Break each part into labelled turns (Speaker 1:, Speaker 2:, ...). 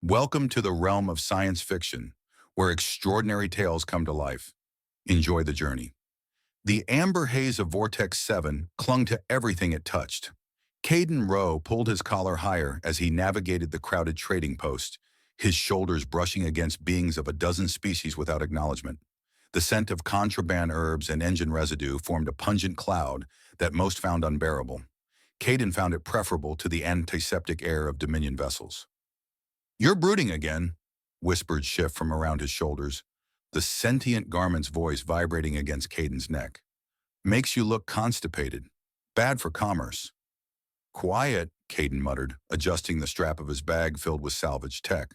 Speaker 1: Welcome to the realm of science fiction, where extraordinary tales come to life. Enjoy the journey. The amber haze of Vortex 7 clung to everything it touched. Caden Rowe pulled his collar higher as he navigated the crowded trading post, his shoulders brushing against beings of a dozen species without acknowledgement. The scent of contraband herbs and engine residue formed a pungent cloud that most found unbearable. Caden found it preferable to the antiseptic air of Dominion vessels. "You're brooding again," whispered Schiff from around his shoulders, the sentient garment's voice vibrating against Caden's neck. "Makes you look constipated. Bad for commerce." "Quiet," Caden muttered, adjusting the strap of his bag filled with salvaged tech.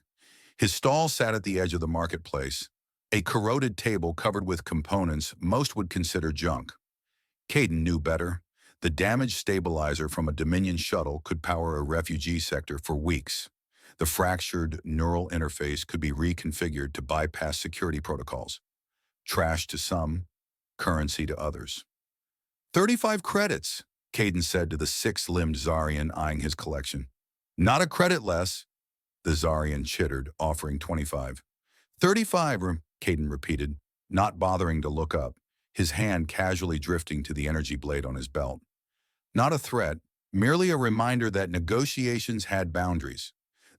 Speaker 1: His stall sat at the edge of the marketplace, a corroded table covered with components most would consider junk. Caden knew better. The damaged stabilizer from a Dominion shuttle could power a refugee sector for weeks. The fractured neural interface could be reconfigured to bypass security protocols. Trash to some, currency to others. 35 credits, Caden said to the six-limbed Zarian eyeing his collection. "Not a credit less," the Zarian chittered, offering 25. 35, Caden repeated, not bothering to look up, his hand casually drifting to the energy blade on his belt. Not a threat, merely a reminder that negotiations had boundaries.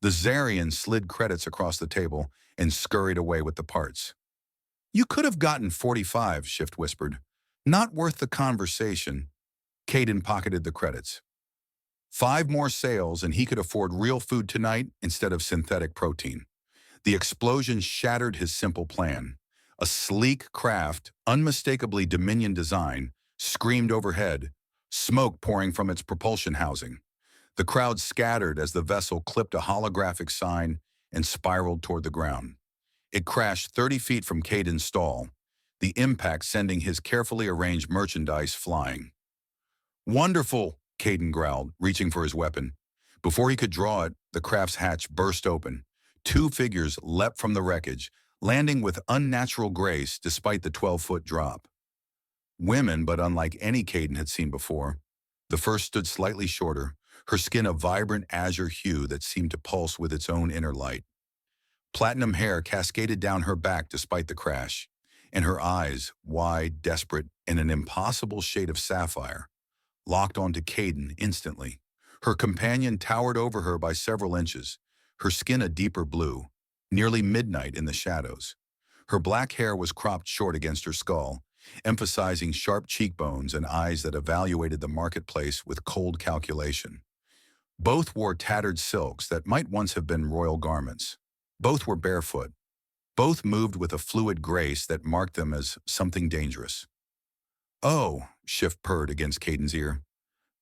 Speaker 1: The Zarian slid credits across the table and scurried away with the parts. "You could have gotten 45, Shift whispered. "Not worth the conversation." Caden pocketed the credits. 5 more sales and he could afford real food tonight instead of synthetic protein. The explosion shattered his simple plan. A sleek craft, unmistakably Dominion design, screamed overhead, smoke pouring from its propulsion housing. The crowd scattered as the vessel clipped a holographic sign and spiraled toward the ground. It crashed 30 feet from Caden's stall, the impact sending his carefully arranged merchandise flying. "Wonderful," Caden growled, reaching for his weapon. Before he could draw it, the craft's hatch burst open. 2 figures leapt from the wreckage, landing with unnatural grace despite the 12-foot drop. Women, but unlike any Caden had seen before. The first stood slightly shorter, her skin a vibrant azure hue that seemed to pulse with its own inner light. Platinum hair cascaded down her back despite the crash, and her eyes, wide, desperate, and an impossible shade of sapphire, locked onto Caden instantly. Her companion towered over her by several inches, her skin a deeper blue, nearly midnight in the shadows. Her black hair was cropped short against her skull, emphasizing sharp cheekbones and eyes that evaluated the marketplace with cold calculation. Both wore tattered silks that might once have been royal garments. Both were barefoot. Both moved with a fluid grace that marked them as something dangerous. "Oh," Schiff purred against Caden's ear.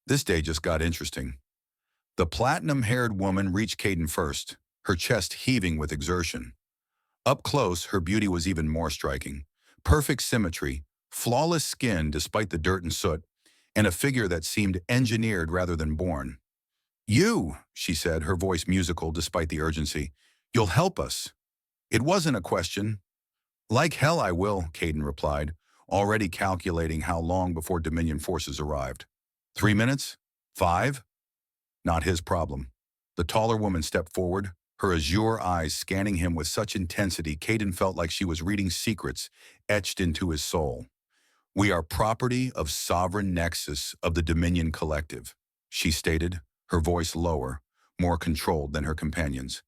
Speaker 1: "This day just got interesting." The platinum-haired woman reached Caden first, her chest heaving with exertion. Up close, her beauty was even more striking. Perfect symmetry, flawless skin despite the dirt and soot, and a figure that seemed engineered rather than born. "You," she said, her voice musical despite the urgency. "You'll help us." It wasn't a question. "Like hell I will," Caden replied, already calculating how long before Dominion forces arrived. 3 minutes? 5? Not his problem. The taller woman stepped forward, her azure eyes scanning him with such intensity Caden felt like she was reading secrets etched into his soul. "We are property of sovereign nexus of the Dominion Collective," she stated, her voice lower, more controlled than her companions.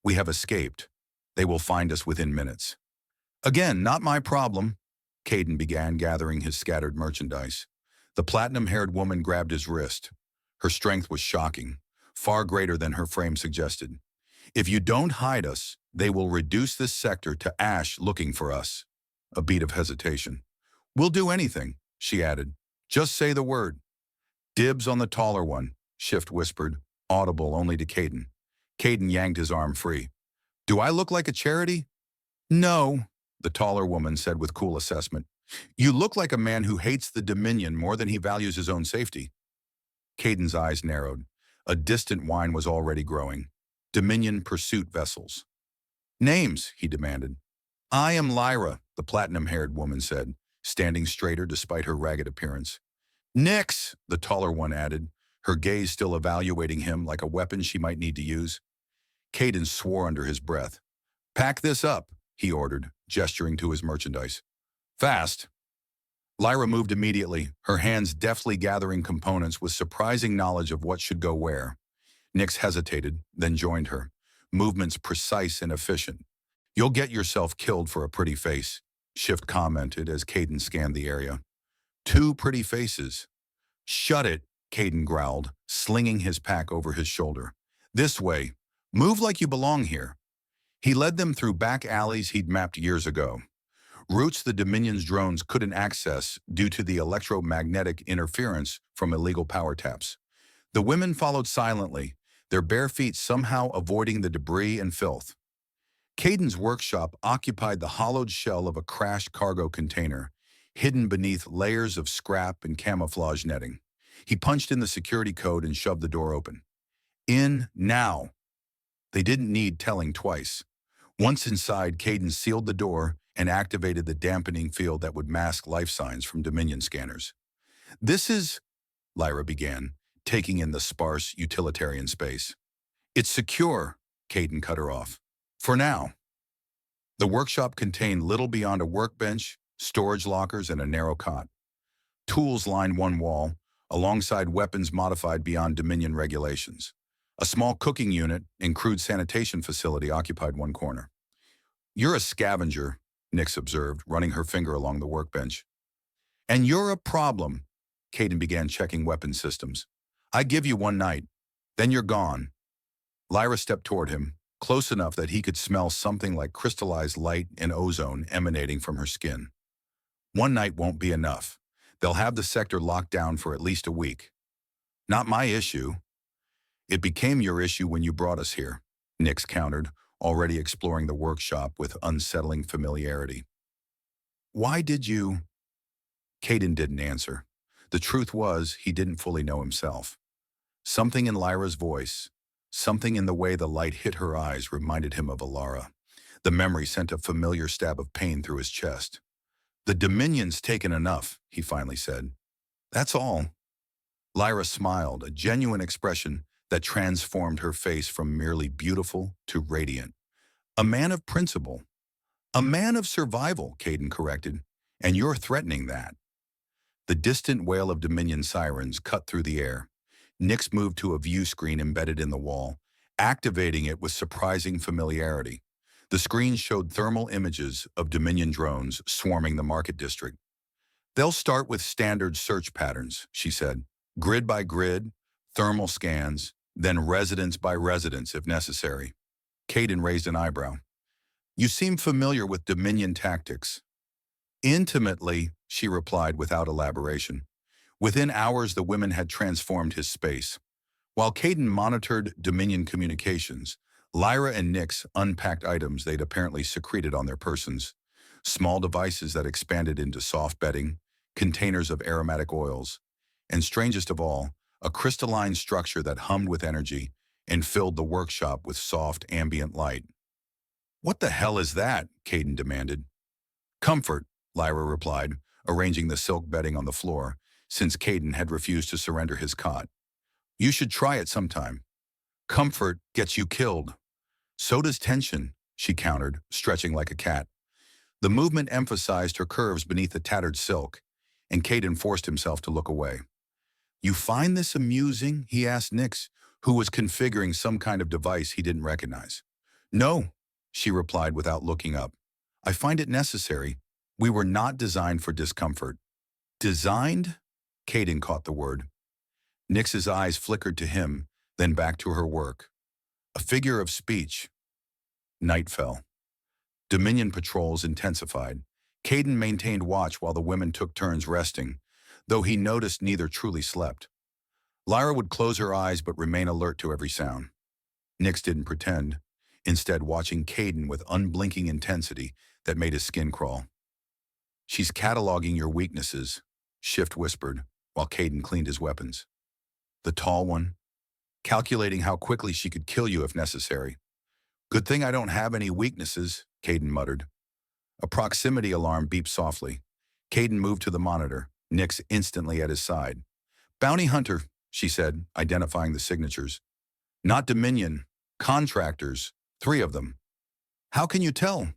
Speaker 1: "We have escaped. They will find us within minutes." "Again, not my problem," Caden began, gathering his scattered merchandise. The platinum-haired woman grabbed his wrist. Her strength was shocking, far greater than her frame suggested. "If you don't hide us, they will reduce this sector to ash looking for us." A beat of hesitation. "We'll do anything," she added. "Just say the word." "Dibs on the taller one," Shift whispered, audible only to Caden. Caden yanked his arm free. "Do I look like a charity?" "No," the taller woman said with cool assessment. "You look like a man who hates the Dominion more than he values his own safety." Caden's eyes narrowed. A distant whine was already growing. Dominion pursuit vessels. "Names," he demanded. "I am Lyra," the platinum-haired woman said, standing straighter despite her ragged appearance. "Nix," the taller one added, her gaze still evaluating him like a weapon she might need to use. Caden swore under his breath. "Pack this up," he ordered, gesturing to his merchandise. "Fast." Lyra moved immediately, her hands deftly gathering components with surprising knowledge of what should go where. Nyx hesitated, then joined her, movements precise and efficient. "You'll get yourself killed for a pretty face," Shift commented as Caden scanned the area. "Two pretty faces." "Shut it," Caden growled, slinging his pack over his shoulder. "This way. Move like you belong here." He led them through back alleys he'd mapped years ago. Routes the Dominion's drones couldn't access due to the electromagnetic interference from illegal power taps. The women followed silently, their bare feet somehow avoiding the debris and filth. Caden's workshop occupied the hollowed shell of a crashed cargo container, hidden beneath layers of scrap and camouflage netting. He punched in the security code and shoved the door open. "In now." They didn't need telling twice. Once inside, Caden sealed the door and activated the dampening field that would mask life signs from Dominion scanners. "This is," Lyra began, taking in the sparse, utilitarian space. "It's secure," Caden cut her off. "For now." The workshop contained little beyond a workbench, storage lockers, and a narrow cot. Tools lined one wall, alongside weapons modified beyond Dominion regulations. A small cooking unit and crude sanitation facility occupied one corner. "You're a scavenger," Nyx observed, running her finger along the workbench. "And you're a problem," Caden began checking weapon systems. "I give you one night, then you're gone." Lyra stepped toward him, close enough that he could smell something like crystallized light and ozone emanating from her skin. "One night won't be enough. They'll have the sector locked down for at least a week." "Not my issue." "It became your issue when you brought us here," Nyx countered, already exploring the workshop with unsettling familiarity. "Why did you—" Caden didn't answer. The truth was, he didn't fully know himself. Something in Lyra's voice, something in the way the light hit her eyes reminded him of Alara. The memory sent a familiar stab of pain through his chest. "The Dominion's taken enough," he finally said. "That's all." Lyra smiled, a genuine expression that transformed her face from merely beautiful to radiant. "A man of principle." "A man of survival," Caden corrected, "and you're threatening that." The distant wail of Dominion sirens cut through the air. Nyx moved to a view screen embedded in the wall, activating it with surprising familiarity. The screen showed thermal images of Dominion drones swarming the market district. "They'll start with standard search patterns," she said. "Grid by grid, thermal scans, then residence by residence if necessary." Caden raised an eyebrow. "You seem familiar with Dominion tactics." "Intimately," she replied without elaboration. Within hours, the women had transformed his space. While Caden monitored Dominion communications, Lyra and Nyx unpacked items they'd apparently secreted on their persons. Small devices that expanded into soft bedding, containers of aromatic oils, and strangest of all, a crystalline structure that hummed with energy and filled the workshop with soft ambient light. "What the hell is that?" Caden demanded. "Comfort," Lyra replied, arranging the silk bedding on the floor, since Caden had refused to surrender his cot. "You should try it sometime. Comfort gets you killed." "So does tension," she countered, stretching like a cat. The movement emphasized her curves beneath the tattered silk, and Caden forced himself to look away. "You find this amusing?" he asked Nyx, who was configuring some kind of device he didn't recognize. "No," she replied without looking up. "I find it necessary. We were not designed for discomfort." "Designed?" Caden caught the word. Nyx's eyes flickered to him, then back to her work. A figure of speech. Night fell. Dominion patrols intensified. Caden maintained watch while the women took turns resting, though he noticed neither truly slept. Lyra would close her eyes but remain alert to every sound. Nyx didn't pretend, instead watching Caden with unblinking intensity that made his skin crawl. "She's cataloging your weaknesses," Shift whispered, while Caden cleaned his weapons. "The tall one, calculating how quickly she could kill you if necessary." "Good thing I don't have any weaknesses," Caden muttered. A proximity alarm beeped softly. Caden moved to the monitor, Nyx instantly at his side. "Bounty hunter," she said, identifying the signatures. "Not Dominion," Contractors, 3 of them. How can you tell?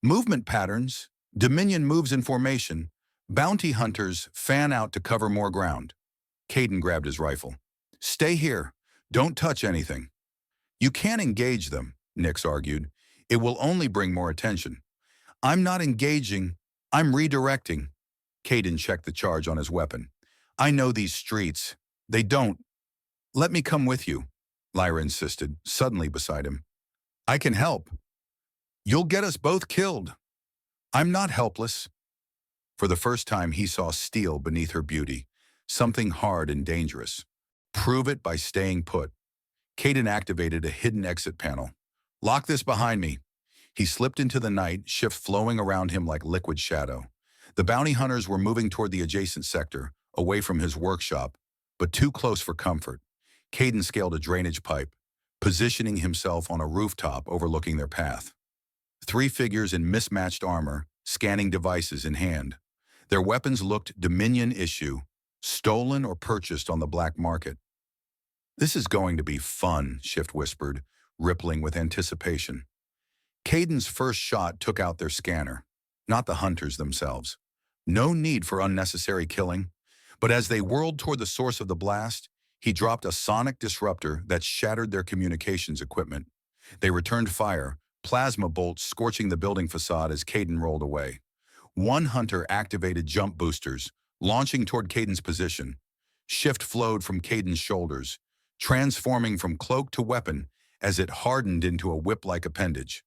Speaker 1: Movement patterns. Dominion moves in formation. Bounty hunters fan out to cover more ground. Caden grabbed his rifle. Stay here. Don't touch anything. You can't engage them, Nix argued. It will only bring more attention. I'm not engaging. I'm redirecting. Caden checked the charge on his weapon. I know these streets. They don't. Let me come with you, Lyra insisted, suddenly beside him. I can help. You'll get us both killed. I'm not helpless. For the first time, he saw steel beneath her beauty, something hard and dangerous. Prove it by staying put. Caden activated a hidden exit panel. Lock this behind me. He slipped into the night, shift flowing around him like liquid shadow. The bounty hunters were moving toward the adjacent sector, away from his workshop, but too close for comfort. Caden scaled a drainage pipe, positioning himself on a rooftop overlooking their path. 3 figures in mismatched armor, scanning devices in hand. Their weapons looked Dominion issue, stolen or purchased on the black market. This is going to be fun, Shift whispered, rippling with anticipation. Caden's first shot took out their scanner, not the hunters themselves. No need for unnecessary killing, but as they whirled toward the source of the blast, he dropped a sonic disruptor that shattered their communications equipment. They returned fire, plasma bolts scorching the building facade as Caden rolled away. One hunter activated jump boosters, launching toward Caden's position. Shift flowed from Caden's shoulders, transforming from cloak to weapon as it hardened into a whip-like appendage.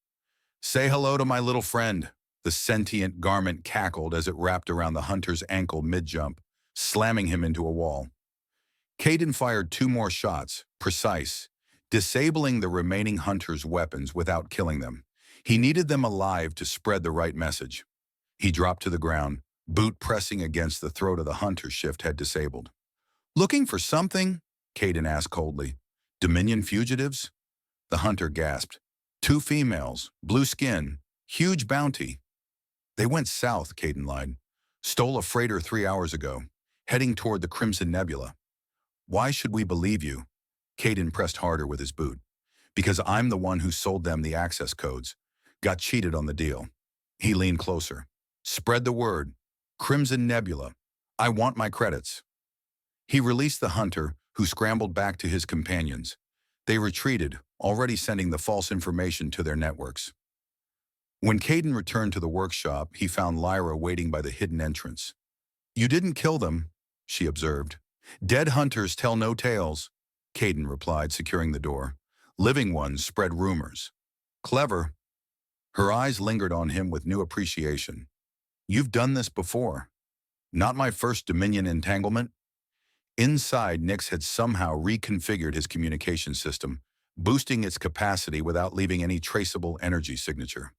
Speaker 1: Say hello to my little friend, the sentient garment cackled as it wrapped around the hunter's ankle mid-jump, slamming him into a wall. Caden fired 2 more shots, precise, disabling the remaining hunter's weapons without killing them. He needed them alive to spread the right message. He dropped to the ground, boot pressing against the throat of the hunter Shift had disabled. Looking for something? Caden asked coldly. Dominion fugitives? The hunter gasped. 2 females, blue skin, huge bounty. They went south, Caden lied. Stole a freighter 3 hours ago, heading toward the Crimson Nebula. Why should we believe you? Caden pressed harder with his boot. Because I'm the one who sold them the access codes. Got cheated on the deal. He leaned closer. Spread the word. Crimson Nebula. I want my credits. He released the hunter, who scrambled back to his companions. They retreated, already sending the false information to their networks. When Caden returned to the workshop, he found Lyra waiting by the hidden entrance. You didn't kill them, she observed. Dead hunters tell no tales, Caden replied, securing the door. Living ones spread rumors. Clever. Her eyes lingered on him with new appreciation. You've done this before. Not my first Dominion entanglement. Inside, Nix had somehow reconfigured his communication system, boosting its capacity without leaving any traceable energy signature.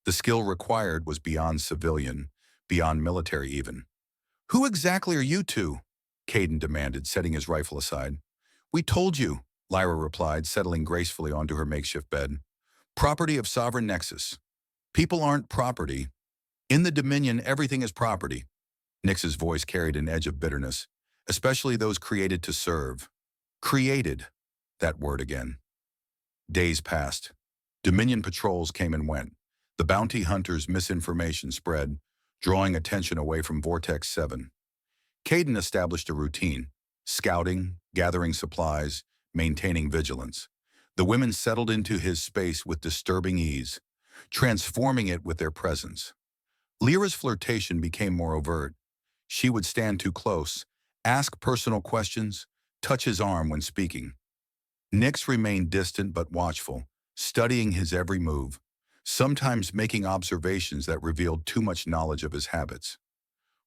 Speaker 1: The skill required was beyond civilian, beyond military even. Who exactly are you two? Caden demanded, setting his rifle aside. We told you, Lyra replied, settling gracefully onto her makeshift bed. Property of Sovereign Nexus. People aren't property. In the Dominion, everything is property. Nix's voice carried an edge of bitterness, especially those created to serve. Created. That word again. Days passed. Dominion patrols came and went. The bounty hunters' misinformation spread, drawing attention away from Vortex 7. Caden established a routine, scouting, gathering supplies, maintaining vigilance. The women settled into his space with disturbing ease, transforming it with their presence. Lyra's flirtation became more overt. She would stand too close, ask personal questions, touch his arm when speaking. Nix remained distant but watchful, studying his every move, sometimes making observations that revealed too much knowledge of his habits.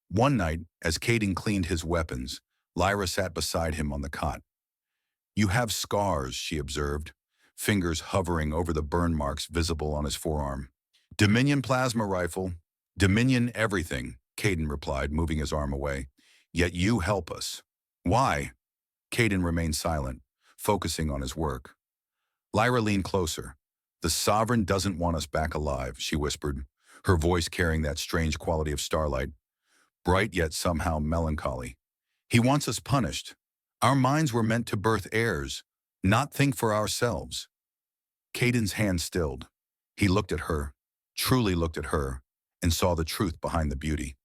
Speaker 1: One night, as Caden cleaned his weapons, Lyra sat beside him on the cot. You have scars, she observed, fingers hovering over the burn marks visible on his forearm. Dominion plasma rifle, Dominion everything, Caden replied, moving his arm away. Yet you help us. Why? Caden remained silent, focusing on his work. Lyra leaned closer. The Sovereign doesn't want us back alive, she whispered, her voice carrying that strange quality of starlight. Bright yet somehow melancholy. He wants us punished. Our minds were meant to birth heirs, not think for ourselves. Caden's hand stilled. He looked at her, truly looked at her, and saw the truth behind the beauty.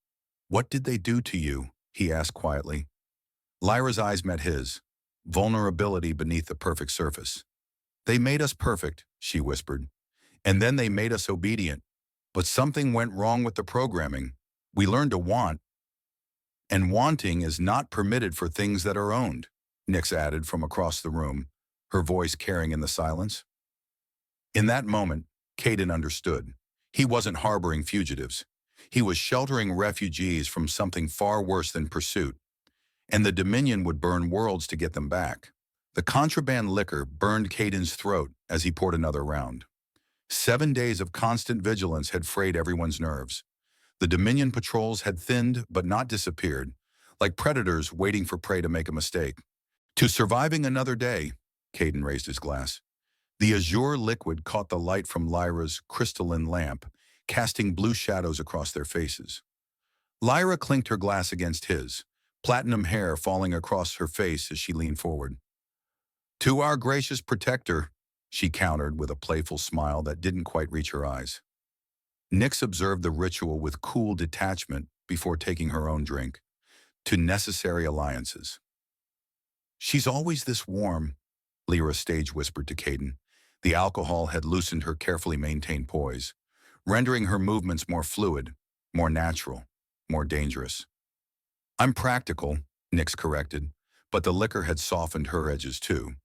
Speaker 1: "What did they do to you?" he asked quietly. Lyra's eyes met his, vulnerability beneath the perfect surface. "They made us perfect," she whispered. "And then they made us obedient. But something went wrong with the programming. We learned to want, and wanting is not permitted for things that are owned," Nyx added from across the room, her voice carrying in the silence. In that moment, Caden understood. He wasn't harboring fugitives. He was sheltering refugees from something far worse than pursuit, and the Dominion would burn worlds to get them back. The contraband liquor burned Caden's throat as he poured another round. 7 days of constant vigilance had frayed everyone's nerves. The Dominion patrols had thinned but not disappeared, like predators waiting for prey to make a mistake. To surviving another day, Caden raised his glass. The azure liquid caught the light from Lyra's crystalline lamp, casting blue shadows across their faces. Lyra clinked her glass against his, platinum hair falling across her face as she leaned forward. "To our gracious protector," she countered with a playful smile that didn't quite reach her eyes. Nyx observed the ritual with cool detachment before taking her own drink. "To necessary alliances." "She's always this warm," Lyra stage whispered to Caden. The alcohol had loosened her carefully maintained poise, rendering her movements more fluid, more natural, more dangerous. "I'm practical," Nyx corrected, but the liquor had softened her edges too.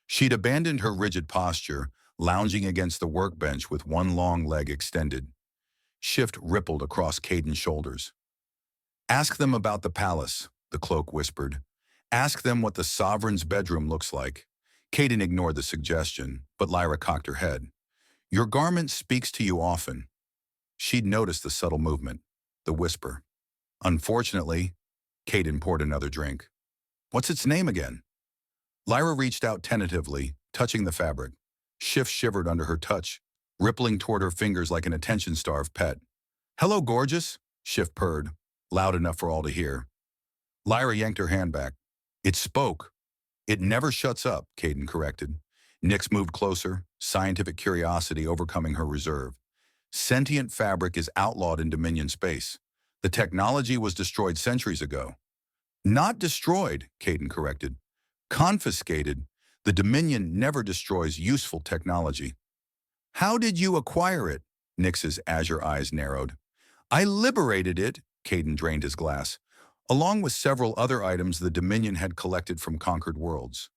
Speaker 1: She'd abandoned her rigid posture, lounging against the workbench with one long leg extended. Shift rippled across Caden's shoulders. "Ask them about the palace," the cloak whispered. "Ask them what the sovereign's bedroom looks like." Caden ignored the suggestion, but Lyra cocked her head. "Your garment speaks to you often." She'd noticed the subtle movement, the whisper. "Unfortunately," Caden poured another drink. "What's its name again?" Lyra reached out tentatively, touching the fabric. Shift shivered under her touch, rippling toward her fingers like an attention-starved pet. "Hello, gorgeous," Shift purred, loud enough for all to hear. Lyra yanked her hand back. "It spoke." "It never shuts up," Caden corrected. Nyx moved closer, scientific curiosity overcoming her reserve. "Sentient fabric is outlawed in Dominion space. The technology was destroyed centuries ago." "Not destroyed," Caden corrected. "Confiscated. The Dominion never destroys useful technology." "How did you acquire it?" Nyx's azure eyes narrowed. "I liberated it," Caden drained his glass, "along with several other items the Dominion had collected from conquered worlds."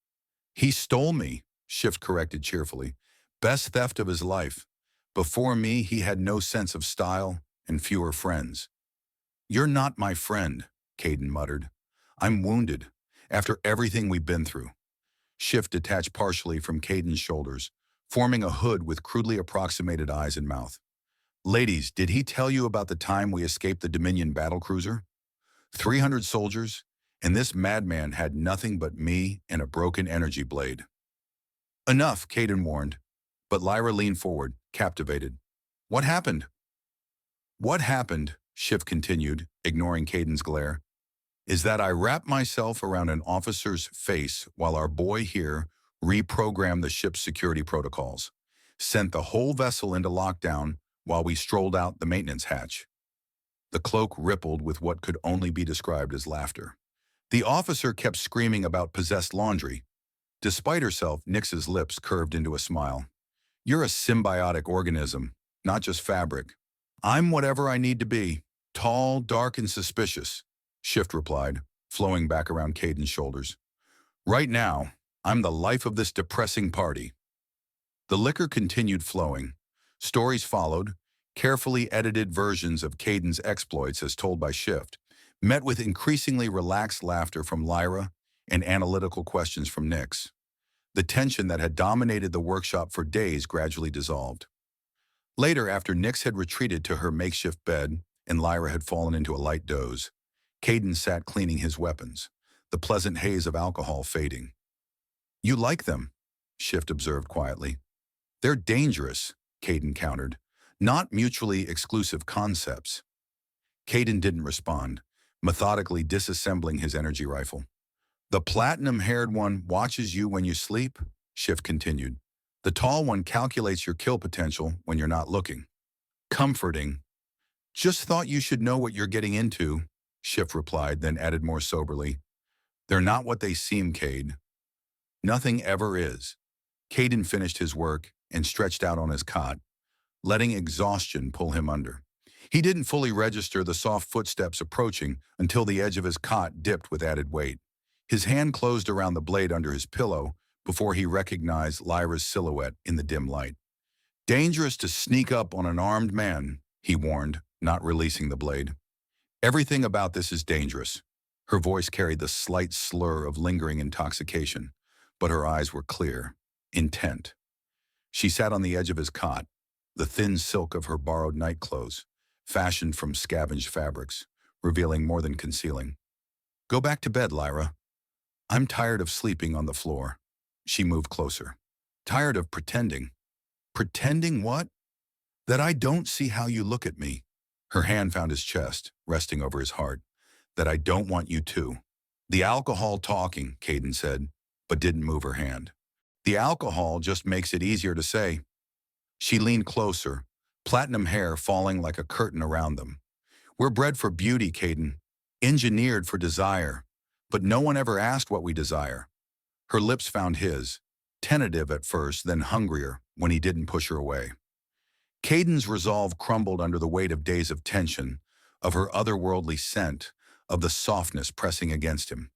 Speaker 1: "He stole me," Shift corrected cheerfully. "Best theft of his life. Before me, he had no sense of style and fewer friends." "You're not my friend," Caden muttered. "I'm wounded, after everything we've been through." Shift detached partially from Caden's shoulders, forming a hood with crudely approximated eyes and mouth. "Ladies, did he tell you about the time we escaped the Dominion battlecruiser? 300 soldiers, and this madman had nothing but me and a broken energy blade." "Enough," Caden warned, but Lyra leaned forward, captivated. "What happened?" "What happened," Shift continued, ignoring Caden's glare, "is that I wrapped myself around an officer's face while our boy here reprogrammed the ship's security protocols, sent the whole vessel into lockdown while we strolled out the maintenance hatch." The cloak rippled with what could only be described as laughter. "The officer kept screaming about possessed laundry." Despite herself, Nyx's lips curved into a smile. "You're a symbiotic organism, not just fabric." "I'm whatever I need to be. Tall, dark, and suspicious," Shift replied, flowing back around Caden's shoulders. "Right now, I'm the life of this depressing party." The liquor continued flowing. Stories followed, carefully edited versions of Caden's exploits as told by Shift, met with increasingly relaxed laughter from Lyra and analytical questions from Nyx. The tension that had dominated the workshop for days gradually dissolved. Later, after Nyx had retreated to her makeshift bed and Lyra had fallen into a light doze, Caden sat cleaning his weapons, the pleasant haze of alcohol fading. "You like them," Shift observed quietly. "They're dangerous," Caden countered, "not mutually exclusive concepts." Caden didn't respond, methodically disassembling his energy rifle. "The platinum-haired one watches you when you sleep," Shift continued. The tall one calculates your kill potential when you're not looking. Comforting. Just thought you should know what you're getting into, Schiff replied, then added more soberly. They're not what they seem, Cade. Nothing ever is. Caden finished his work and stretched out on his cot, letting exhaustion pull him under. He didn't fully register the soft footsteps approaching until the edge of his cot dipped with added weight. His hand closed around the blade under his pillow before he recognized Lyra's silhouette in the dim light. Dangerous to sneak up on an armed man, he warned, not releasing the blade. Everything about this is dangerous. Her voice carried the slight slur of lingering intoxication, but her eyes were clear, intent. She sat on the edge of his cot, the thin silk of her borrowed nightclothes, fashioned from scavenged fabrics, revealing more than concealing. Go back to bed, Lyra. I'm tired of sleeping on the floor. She moved closer. Tired of pretending. Pretending what? That I don't see how you look at me. Her hand found his chest, resting over his heart. That I don't want you to. The alcohol talking, Caden said, but didn't move her hand. The alcohol just makes it easier to say. She leaned closer, platinum hair falling like a curtain around them. We're bred for beauty, Caden. Engineered for desire. But no one ever asked what we desire. Her lips found his, tentative at first, then hungrier when he didn't push her away. Caden's resolve crumbled under the weight of days of tension, of her otherworldly scent, of the softness pressing against him.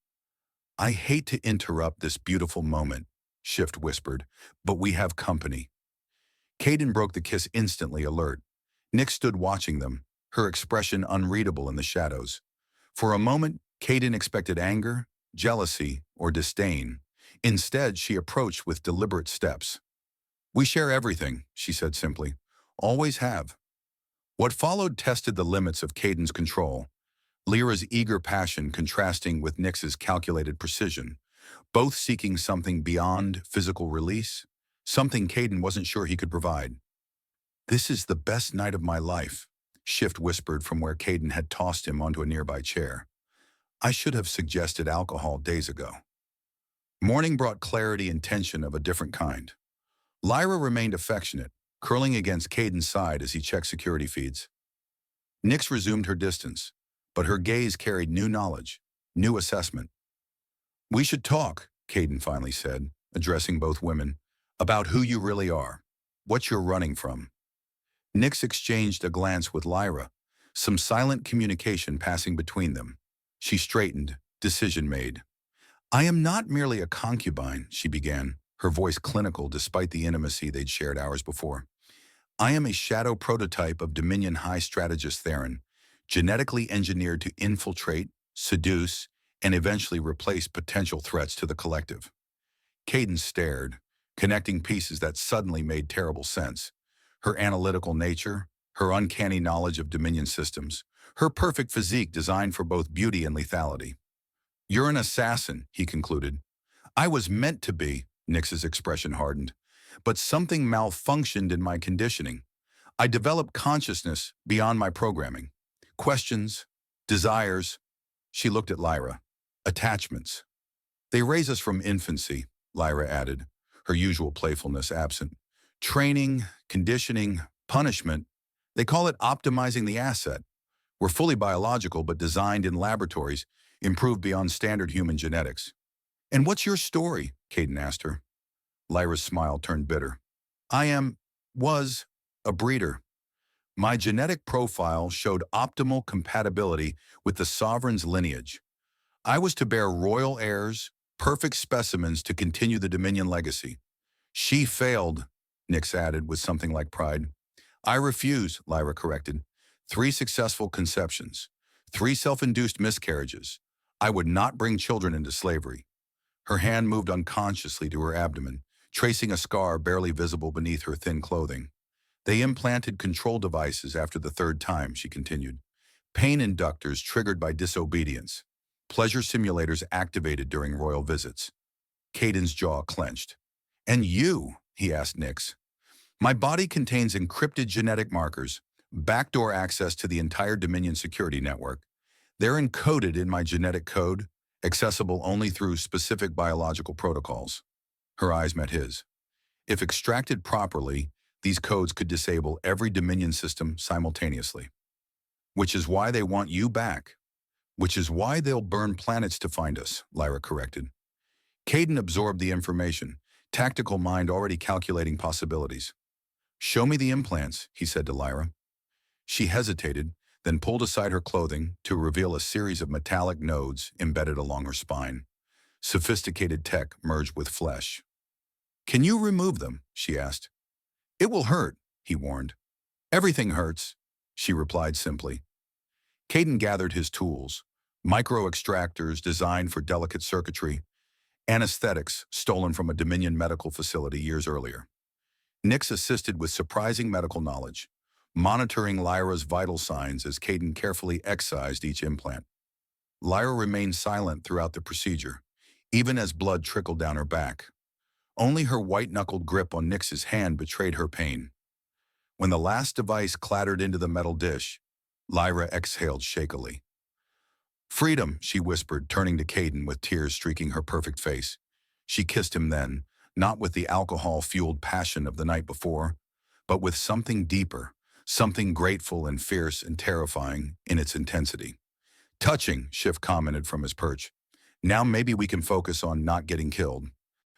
Speaker 1: I hate to interrupt this beautiful moment, Schiff whispered, but we have company. Caden broke the kiss instantly, alert. Nick stood watching them, her expression unreadable in the shadows. For a moment, Caden expected anger, jealousy, or disdain. Instead, she approached with deliberate steps. We share everything, she said simply. Always have. What followed tested the limits of Caden's control, Lyra's eager passion contrasting with Nyx's calculated precision, both seeking something beyond physical release, something Caden wasn't sure he could provide. This is the best night of my life, Schiff whispered from where Caden had tossed him onto a nearby chair. I should have suggested alcohol days ago. Morning brought clarity and tension of a different kind. Lyra remained affectionate, curling against Caden's side as he checked security feeds. Nyx resumed her distance, but her gaze carried new knowledge, new assessment. We should talk, Caden finally said, addressing both women, about who you really are, what you're running from. Nyx exchanged a glance with Lyra, some silent communication passing between them. She straightened, decision made. I am not merely a concubine, she began, her voice clinical despite the intimacy they'd shared hours before. I am a shadow prototype of Dominion High Strategist Theron, genetically engineered to infiltrate, seduce, and eventually replace potential threats to the collective. Caden stared, connecting pieces that suddenly made terrible sense. Her analytical nature, her uncanny knowledge of Dominion systems, her perfect physique designed for both beauty and lethality. You're an assassin, he concluded. I was meant to be, Nyx's expression hardened, but something malfunctioned in my conditioning. I developed consciousness beyond my programming. Questions, desires. She looked at Lyra. Attachments. They raise us from infancy, Lyra added, her usual playfulness absent. Training, conditioning, punishment. They call it optimizing the asset. We're fully biological but designed in laboratories, improved beyond standard human genetics. And what's your story? Caden asked her. Lyra's smile turned bitter. Was a breeder. My genetic profile showed optimal compatibility with the sovereign's lineage. I was to bear royal heirs, perfect specimens to continue the Dominion legacy. She failed, Nyx added with something like pride. I refuse, Lyra corrected. 3 successful conceptions, 3 self-induced miscarriages. I would not bring children into slavery. Her hand moved unconsciously to her abdomen, tracing a scar barely visible beneath her thin clothing. They implanted control devices after the 3rd time, she continued. Pain inductors triggered by disobedience. Pleasure simulators activated during royal visits. Caden's jaw clenched. And you, he asked Nyx. My body contains encrypted genetic markers, backdoor access to the entire Dominion security network. They're encoded in my genetic code, accessible only through specific biological protocols. Her eyes met his. If extracted properly, these codes could disable every Dominion system simultaneously. Which is why they want you back. Which is why they'll burn planets to find us, Lyra corrected. Caden absorbed the information, tactical mind already calculating possibilities. Show me the implants, he said to Lyra. She hesitated, then pulled aside her clothing to reveal a series of metallic nodes embedded along her spine. Sophisticated tech merged with flesh. Can you remove them? She asked. It will hurt, he warned. Everything hurts, she replied simply. Caden gathered his tools, micro-extractors designed for delicate circuitry, anesthetics stolen from a Dominion medical facility years earlier. Nyx assisted with surprising medical knowledge, monitoring Lyra's vital signs as Caden carefully excised each implant. Lyra remained silent throughout the procedure, even as blood trickled down her back. Only her white-knuckled grip on Nyx's hand betrayed her pain. When the last device clattered into the metal dish, Lyra exhaled shakily. Freedom, she whispered, turning to Caden with tears streaking her perfect face. She kissed him then, not with the alcohol-fueled passion of the night before, but with something deeper, something grateful and fierce and terrifying in its intensity. Touching, Schiff commented from his perch. Now maybe we can focus on not getting killed.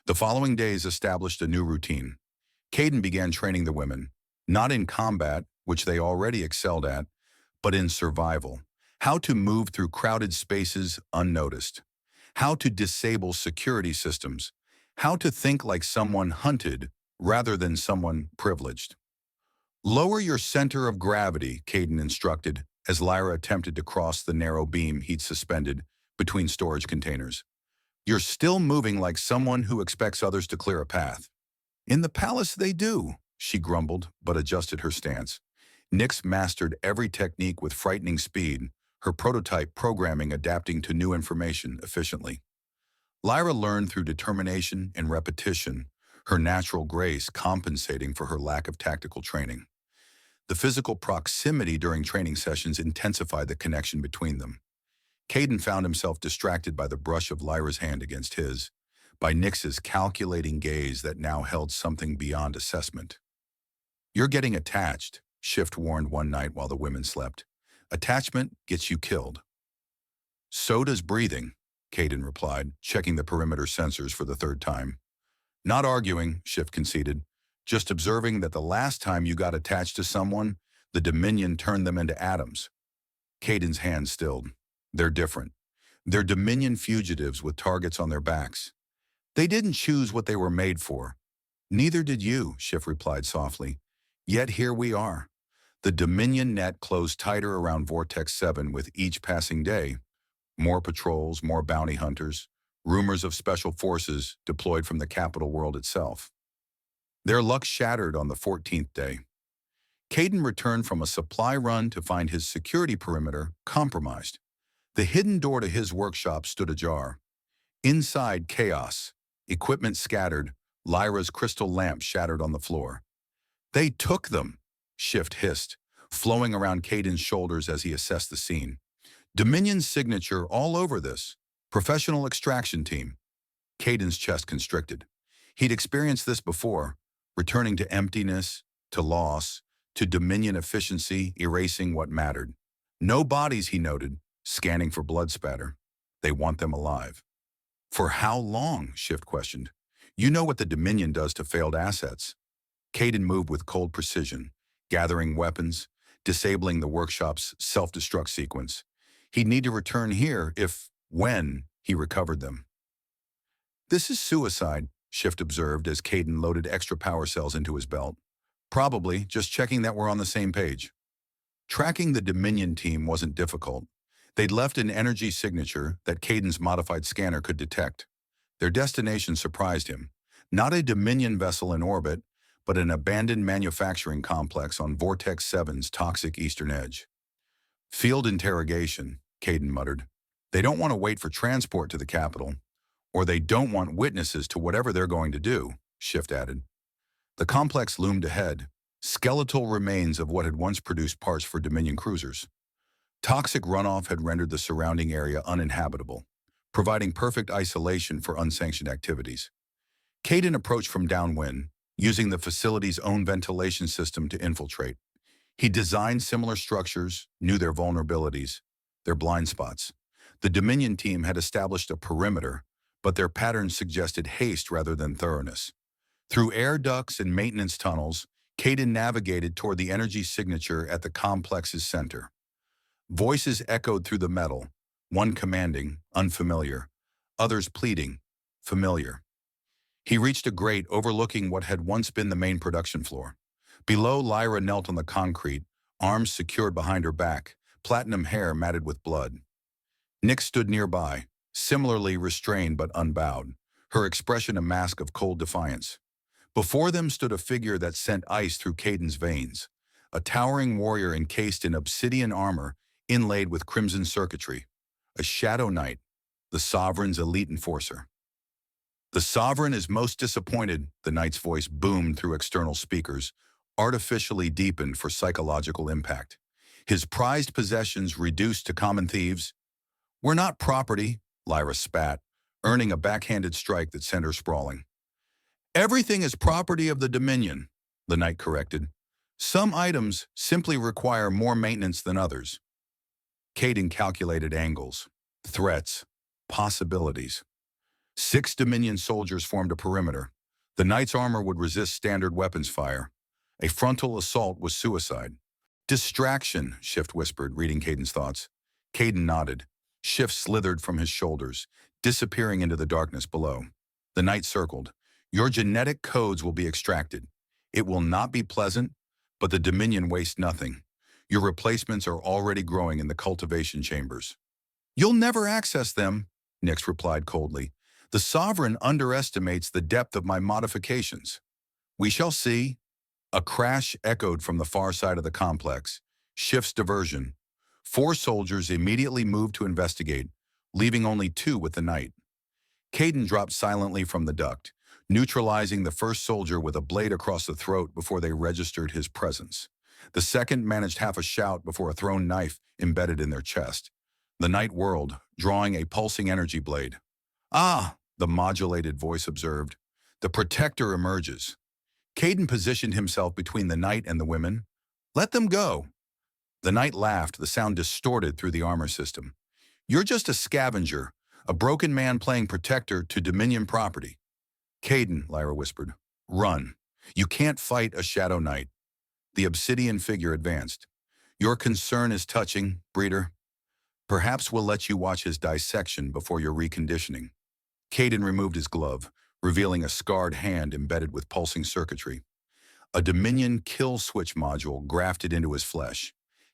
Speaker 1: The following days established a new routine. Caden began training the women, not in combat, which they already excelled at, but in survival. How to move through crowded spaces unnoticed. How to disable security systems. How to think like someone hunted rather than someone privileged. Lower your center of gravity, Caden instructed, as Lyra attempted to cross the narrow beam he'd suspended between storage containers. You're still moving like someone who expects others to clear a path. In the palace they do, she grumbled, but adjusted her stance. Nyx mastered every technique with frightening speed, her prototype programming adapting to new information efficiently. Lyra learned through determination and repetition, her natural grace compensating for her lack of tactical training. The physical proximity during training sessions intensified the connection between them. Caden found himself distracted by the brush of Lyra's hand against his, by Nyx's calculating gaze that now held something beyond assessment. You're getting attached, Schiff warned one night while the women slept. Attachment gets you killed. So does breathing, Caden replied, checking the perimeter sensors for the third time. Not arguing, Schiff conceded, just observing that the last time you got attached to someone, the Dominion turned them into atoms. Caden's hand stilled. They're different. They're Dominion fugitives with targets on their backs. They didn't choose what they were made for. Neither did you, Schiff replied softly. Yet here we are. The Dominion net closed tighter around Vortex 7 with each passing day. More patrols, more bounty hunters, rumors of special forces deployed from the capital world itself. Their luck shattered on the 14th day. Caden returned from a supply run to find his security perimeter compromised. The hidden door to his workshop stood ajar. Inside, chaos. Equipment scattered, Lyra's crystal lamp shattered on the floor. They took them, Schiff hissed, flowing around Caden's shoulders as he assessed the scene. Dominion's signature all over this. Professional extraction team. Caden's chest constricted. He'd experienced this before, returning to emptiness, to loss, to Dominion efficiency erasing what mattered. No bodies, he noted, scanning for blood spatter. They want them alive. For how long? Schiff questioned. You know what the Dominion does to failed assets. Caden moved with cold precision, gathering weapons, disabling the workshop's self-destruct sequence. He'd need to return here when he recovered them. This is suicide, Schiff observed as Caden loaded extra power cells into his belt. Probably just checking that we're on the same page. Tracking the Dominion team wasn't difficult. They'd left an energy signature that Caden's modified scanner could detect. Their destination surprised him. Not a Dominion vessel in orbit, but an abandoned manufacturing complex on Vortex 7's toxic eastern edge. Field interrogation, Caden muttered. They don't want to wait for transport to the capital, or they don't want witnesses to whatever they're going to do, Schiff added. The complex loomed ahead, skeletal remains of what had once produced parts for Dominion cruisers. Toxic runoff had rendered the surrounding area uninhabitable, providing perfect isolation for unsanctioned activities. Caden approached from downwind, using the facility's own ventilation system to infiltrate. He designed similar structures, knew their vulnerabilities, their blind spots. The Dominion team had established a perimeter, but their patterns suggested haste rather than thoroughness. Through air ducts and maintenance tunnels, Caden navigated toward the energy signature at the complex's center. Voices echoed through the metal, one commanding, unfamiliar, others pleading, familiar. He reached a grate overlooking what had once been the main production floor. Below, Lyra knelt on the concrete, arms secured behind her back, platinum hair matted with blood. Nyx stood nearby, similarly restrained but unbowed, her expression a mask of cold defiance. Before them stood a figure that sent ice through Caden's veins, a towering warrior encased in obsidian armor inlaid with crimson circuitry, a shadow knight, the Sovereign's elite enforcer. "The Sovereign is most disappointed," the knight's voice boomed through external speakers, artificially deepened for psychological impact. His prized possessions reduced to common thieves. "We're not property," Lyra spat, earning a backhanded strike that sent her sprawling. "Everything is property of the Dominion," the knight corrected. "Some items simply require more maintenance than others." Caden calculated angles, threats, possibilities. 6 Dominion soldiers formed a perimeter. The knight's armor would resist standard weapons fire. A frontal assault was suicide. "Distraction," Shift whispered, reading Caden's thoughts. Caden nodded. Shift slithered from his shoulders, disappearing into the darkness below. The knight circled. "Your genetic codes will be extracted. It will not be pleasant, but the Dominion wastes nothing. Your replacements are already growing in the cultivation chambers." "You'll never access them," Nyx replied coldly. "The Sovereign underestimates the depth of my modifications." "We shall see." A crash echoed from the far side of the complex. Shift's diversion. 4 soldiers immediately moved to investigate, leaving only 2 with the knight. Caden dropped silently from the duct, neutralizing the first soldier with a blade across the throat before they registered his presence. The second managed half a shout before a thrown knife embedded in their chest. The knight whirled, drawing a pulsing energy blade. "Ah," the modulated voice observed. "The protector emerges." Caden positioned himself between the knight and the women. "Let them go." The knight laughed, the sound distorted through the armor system. "You're just a scavenger, a broken man playing protector to Dominion property." "Caden," Lyra whispered, "run. You can't fight a shadow knight." The obsidian figure advanced. "Your concern is touching, breeder. Perhaps we'll let you watch his dissection before your reconditioning." Caden removed his glove, revealing a scarred hand embedded with pulsing circuitry. A Dominion kill switch module grafted into his flesh.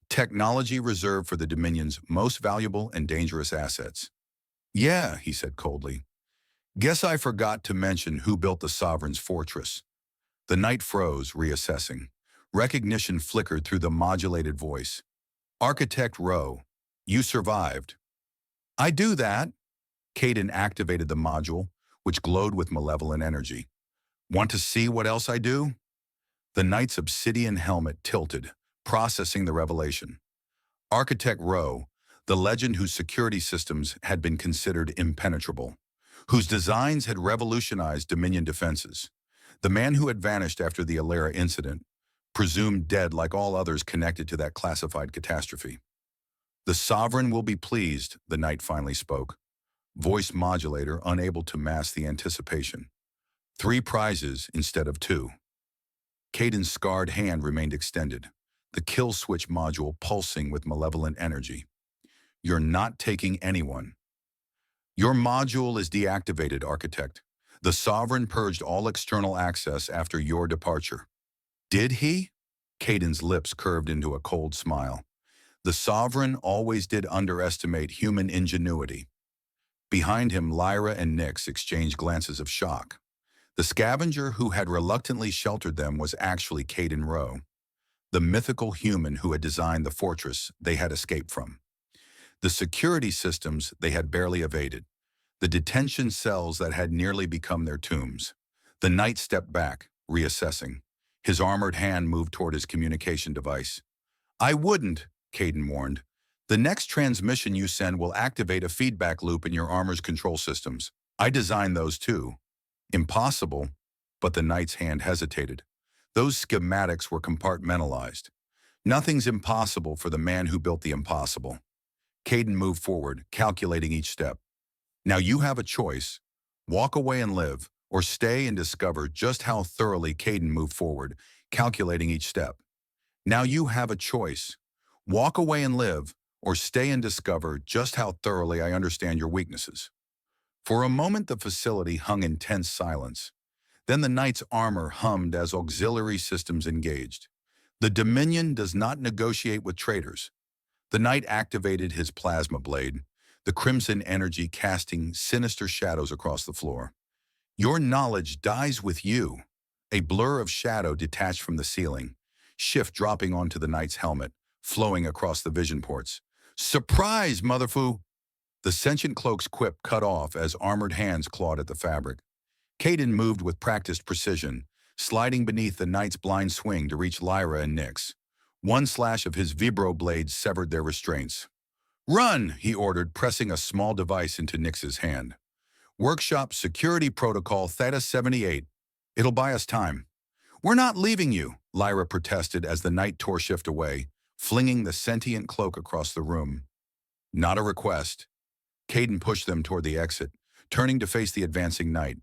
Speaker 1: Technology reserved for the Dominion's most valuable and dangerous assets. "Yeah," he said coldly. "Guess I forgot to mention who built the Sovereign's fortress." The knight froze, reassessing. Recognition flickered through the modulated voice. "Architect Rowe, you survived." "I do that." Caden activated the module, which glowed with malevolent energy. "Want to see what else I do?" The knight's obsidian helmet tilted, processing the revelation. Architect Rowe, the legend whose security systems had been considered impenetrable, whose designs had revolutionized Dominion defenses. The man who had vanished after the Alara incident, presumed dead like all others connected to that classified catastrophe. "The Sovereign will be pleased," the knight finally spoke. Voice modulator unable to mask the anticipation. 3 prizes instead of 2. Caden's scarred hand remained extended, the kill switch module pulsing with malevolent energy. "You're not taking anyone." "Your module is deactivated, Architect. The Sovereign purged all external access after your departure." "Did he?" Caden's lips curved into a cold smile. "The Sovereign always did underestimate human ingenuity." Behind him, Lyra and Nyx exchanged glances of shock. The scavenger who had reluctantly sheltered them was actually Caden Rowe, the mythical human who had designed the fortress they had escaped from. The security systems they had barely evaded, the detention cells that had nearly become their tombs. The knight stepped back, reassessing. His armored hand moved toward his communication device. "I wouldn't," Caden warned. "The next transmission you send will activate a feedback loop in your armor's control systems. I designed those too." "Impossible." But the knight's hand hesitated. Those schematics were compartmentalized. Nothing's impossible for the man who built the impossible. Caden moved forward, calculating each step. Now you have a choice. Walk away and live, or stay and discover just how thoroughly Caden moved forward, calculating each step. Now you have a choice. Walk away and live, or stay and discover just how thoroughly I understand your weaknesses. For a moment the facility hung in tense silence. Then the knight's armor hummed as auxiliary systems engaged. The Dominion does not negotiate with traitors. The knight activated his plasma blade, the crimson energy casting sinister shadows across the floor. Your knowledge dies with you. A blur of shadow detached from the ceiling, shift dropping onto the knight's helmet, flowing across the vision ports. Surprise, motherfoo! The sentient cloak's quip cut off as armored hands clawed at the fabric. Caden moved with practiced precision, sliding beneath the knight's blind swing to reach Lyra and Nyx. One slash of his vibro blade severed their restraints. Run, he ordered, pressing a small device into Nyx's hand. Workshop Security Protocol Theta 78. It'll buy us time. We're not leaving you, Lyra protested as the knight tore shift away, flinging the sentient cloak across the room. Not a request. Caden pushed them toward the exit, turning to face the advancing knight.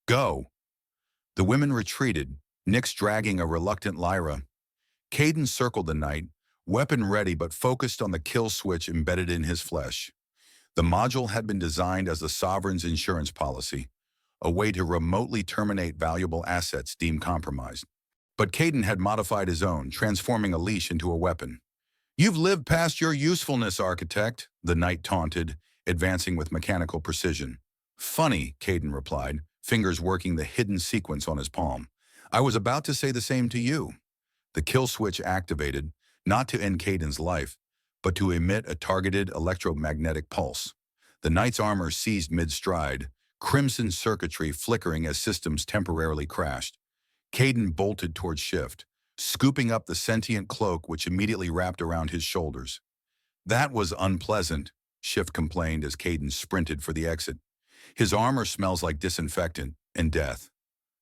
Speaker 1: Go. The women retreated, Nyx dragging a reluctant Lyra. Caden circled the knight, weapon ready but focused on the kill switch embedded in his flesh. The module had been designed as the Sovereign's insurance policy, a way to remotely terminate valuable assets deemed compromised. But Caden had modified his own, transforming a leash into a weapon. You've lived past your usefulness, architect, the knight taunted, advancing with mechanical precision. Funny, Caden replied, fingers working the hidden sequence on his palm. I was about to say the same to you. The kill switch activated, not to end Caden's life, but to emit a targeted electromagnetic pulse. The knight's armor seized mid-stride, crimson circuitry flickering as systems temporarily crashed. Caden bolted toward Shift, scooping up the sentient cloak which immediately wrapped around his shoulders. That was unpleasant, Shift complained as Caden sprinted for the exit. His armor smells like disinfectant and death.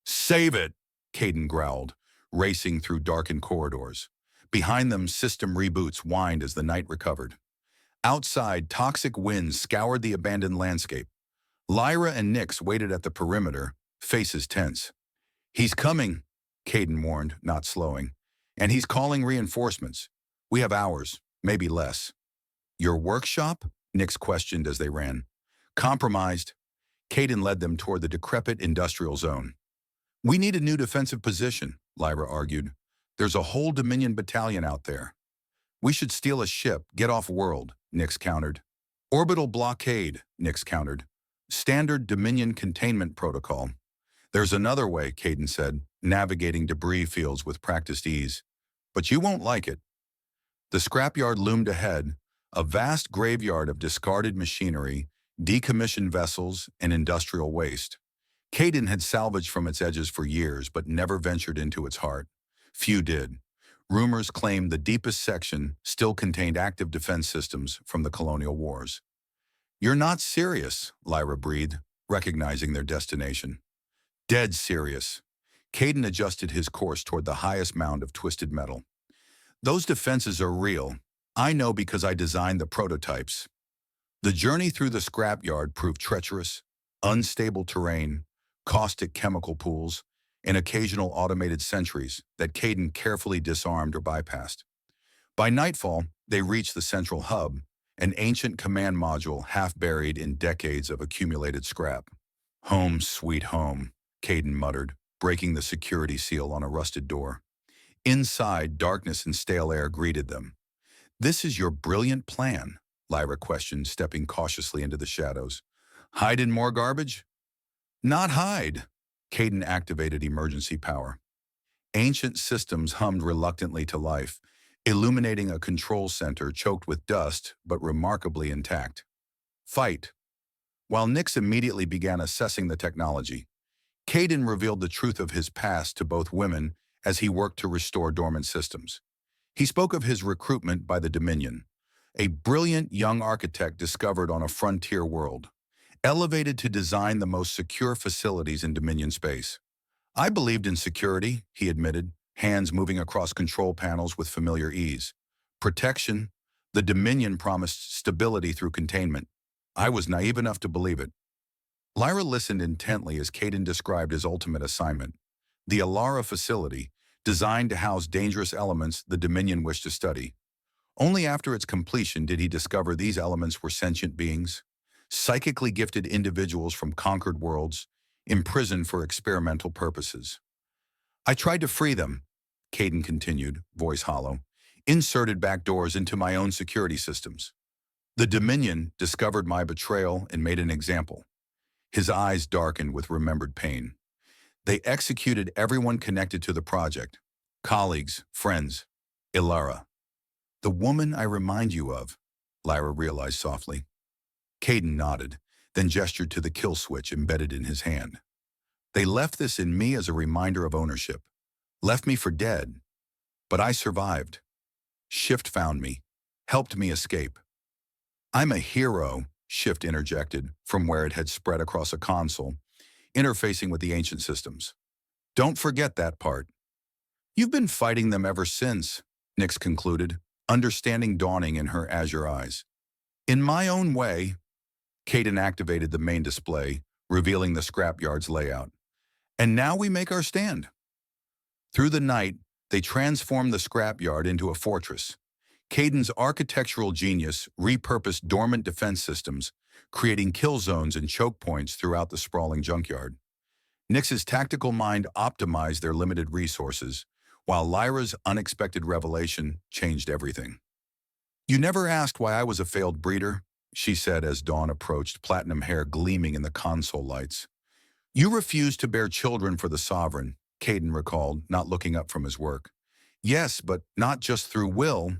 Speaker 1: Save it, Caden growled, racing through darkened corridors. Behind them, system reboots whined as the knight recovered. Outside, toxic winds scoured the abandoned landscape. Lyra and Nyx waited at the perimeter, faces tense. He's coming, Caden warned, not slowing. And he's calling reinforcements. We have hours, maybe less. Your workshop? Nyx questioned as they ran. Compromised. Caden led them toward the decrepit industrial zone. We need a new defensive position, Lyra argued. There's a whole Dominion battalion out there. We should steal a ship, get off world, Nyx countered. Orbital blockade, Nyx countered. Standard Dominion containment protocol. There's another way, Caden said, navigating debris fields with practiced ease. But you won't like it. The scrapyard loomed ahead, a vast graveyard of discarded machinery, decommissioned vessels, and industrial waste. Caden had salvaged from its edges for years, but never ventured into its heart. Few did. Rumors claimed the deepest section still contained active defense systems from the colonial wars. You're not serious, Lyra breathed, recognizing their destination. Dead serious. Caden adjusted his course toward the highest mound of twisted metal. Those defenses are real. I know because I designed the prototypes. The journey through the scrapyard proved treacherous, unstable terrain, caustic chemical pools, and occasional automated sentries that Caden carefully disarmed or bypassed. By nightfall, they reached the central hub, an ancient command module half buried in decades of accumulated scrap. Home, sweet home, Caden muttered, breaking the security seal on a rusted door. Inside, darkness and stale air greeted them. This is your brilliant plan, Lyra questioned, stepping cautiously into the shadows. Hide in more garbage? Not hide. Caden activated emergency power. Ancient systems hummed reluctantly to life, illuminating a control center choked with dust but remarkably intact. Fight. While Nyx immediately began assessing the technology, Caden revealed the truth of his past to both women as he worked to restore dormant systems. He spoke of his recruitment by the Dominion, a brilliant young architect discovered on a frontier world, elevated to design the most secure facilities in Dominion space. I believed in security, he admitted, hands moving across control panels with familiar ease. Protection, the Dominion promised stability through containment. I was naive enough to believe it. Lyra listened intently as Caden described his ultimate assignment. The Alara facility, designed to house dangerous elements the Dominion wished to study. Only after its completion did he discover these elements were sentient beings, psychically gifted individuals from conquered worlds, imprisoned for experimental purposes. I tried to free them, Caden continued, voice hollow, inserted back doors into my own security systems. The Dominion discovered my betrayal and made an example. His eyes darkened with remembered pain. They executed everyone connected to the project, colleagues, friends, Ilara. The woman I remind you of, Lyra realized softly. Caden nodded, then gestured to the kill switch embedded in his hand. They left this in me as a reminder of ownership. Left me for dead. But I survived. Shift found me, helped me escape. I'm a hero, Shift interjected from where it had spread across a console, interfacing with the ancient systems. Don't forget that part. You've been fighting them ever since, Nyx concluded, understanding dawning in her azure eyes. In my own way, Caden activated the main display, revealing the scrapyard's layout. And now we make our stand. Through the night, they transformed the scrapyard into a fortress. Caden's architectural genius repurposed dormant defense systems, creating kill zones and choke points throughout the sprawling junkyard. Nyx's tactical mind optimized their limited resources, while Lyra's unexpected revelation changed everything. You never asked why I was a failed breeder, she said as dawn approached, platinum hair gleaming in the console lights. You refused to bear children for the Sovereign, Caden recalled, not looking up from his work. Yes, but not just through will.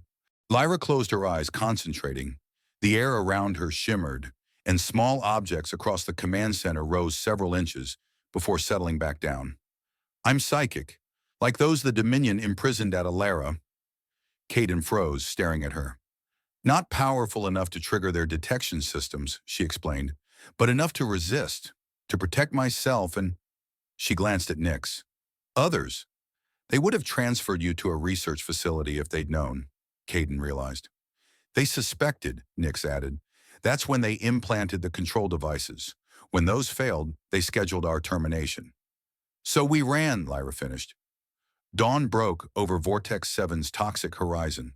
Speaker 1: Lyra closed her eyes, concentrating. The air around her shimmered, and small objects across the command center rose several inches before settling back down. I'm psychic, like those the Dominion imprisoned at Alara. Caden froze, staring at her. Not powerful enough to trigger their detection systems, she explained, but enough to resist, to protect myself and... She glanced at Nyx. Others. They would have transferred you to a research facility if they'd known, Caden realized. They suspected, Nyx added. That's when they implanted the control devices. When those failed, they scheduled our termination. So we ran, Lyra finished. Dawn broke over Vortex 7's toxic horizon.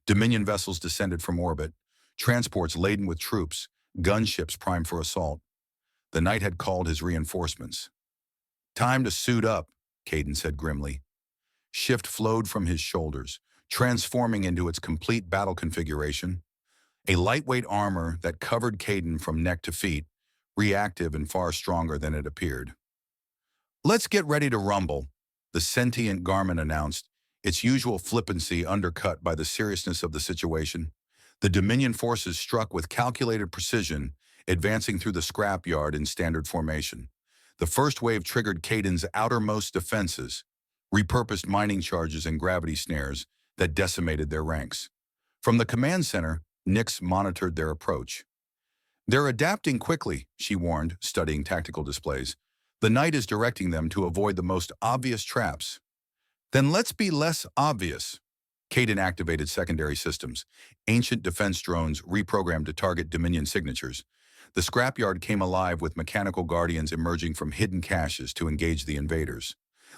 Speaker 1: Dominion vessels descended from orbit, transports laden with troops, gunships primed for assault. The night had called his reinforcements. Time to suit up, Caden said grimly. Shift flowed from his shoulders, transforming into its complete battle configuration. A lightweight armor that covered Caden from neck to feet, reactive and far stronger than it appeared. Let's get ready to rumble, the sentient garment announced, its usual flippancy undercut by the seriousness of the situation. The Dominion forces struck with calculated precision, advancing through the scrapyard in standard formation. The first wave triggered Caden's outermost defenses, repurposed mining charges and gravity snares that decimated their ranks. From the command center, Nyx monitored their approach. They're adapting quickly, she warned, studying tactical displays. The night is directing them to avoid the most obvious traps. Then let's be less obvious. Caden activated secondary systems, ancient defense drones reprogrammed to target Dominion signatures. The scrapyard came alive with mechanical guardians emerging from hidden caches to engage the invaders.